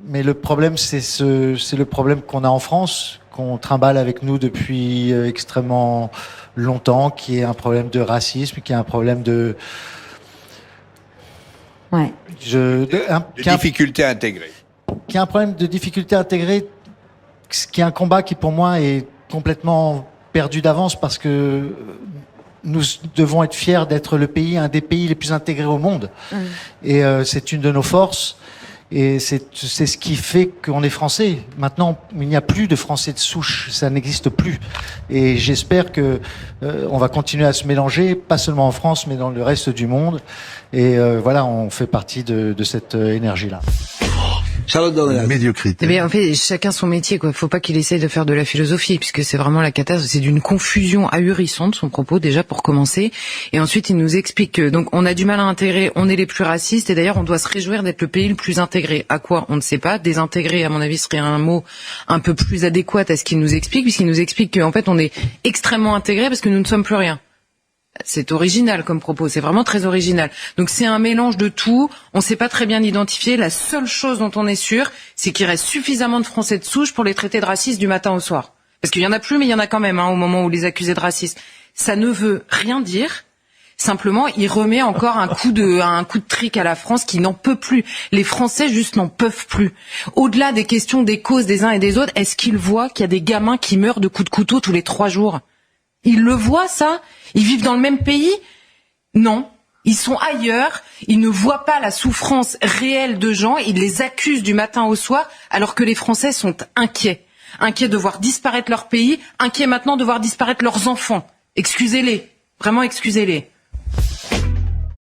Mais le problème, c'est le problème qu'on a en France, qu'on trimballe avec nous depuis extrêmement longtemps, qui est un problème de racisme, qui est un problème de... Ouais. Difficulté à intégrer. Qui est un problème de difficulté à intégrer, qui est un combat qui pour moi est complètement perdu d'avance parce que nous devons être fiers d'être un des pays les plus intégrés au monde. Et c'est une de nos forces. Et c'est ce qui fait qu'on est français. Maintenant, il n'y a plus de Français de souche, ça n'existe plus. Et j'espère que on va continuer à se mélanger, pas seulement en France, mais dans le reste du monde. Et voilà, on fait partie de cette énergie-là. Charlotte Dornelas. Médiocrité. Eh bien, en fait, chacun son métier, quoi. Faut pas qu'il essaye de faire de la philosophie, puisque c'est vraiment la catastrophe. C'est d'une confusion ahurissante, son propos, déjà, pour commencer. Et ensuite, il nous explique que, donc, on a du mal à intégrer, on est les plus racistes, et d'ailleurs, on doit se réjouir d'être le pays le plus intégré. À quoi? On ne sait pas. Désintégrer, à mon avis, serait un mot un peu plus adéquat à ce qu'il nous explique, puisqu'il nous explique qu'en fait, on est extrêmement intégré parce que nous ne sommes plus rien. C'est original comme propos, c'est vraiment très original. Donc c'est un mélange de tout, on ne sait pas très bien identifier. La seule chose dont on est sûr, c'est qu'il reste suffisamment de Français de souche pour les traiter de racistes du matin au soir. Parce qu'il y en a plus, mais il y en a quand même, au moment où les accusés de racisme. Ça ne veut rien dire. Simplement, il remet encore un coup de trick à la France qui n'en peut plus. Les Français juste n'en peuvent plus. Au-delà des questions des causes des uns et des autres, est-ce qu'ils voient qu'il y a des gamins qui meurent de coups de couteau tous les 3 jours? Ils le voient, ça? Ils vivent dans le même pays? Non. Ils sont ailleurs. Ils ne voient pas la souffrance réelle de gens. Ils les accusent du matin au soir, alors que les Français sont inquiets. Inquiets de voir disparaître leur pays. Inquiets maintenant de voir disparaître leurs enfants. Excusez-les. Vraiment, excusez-les.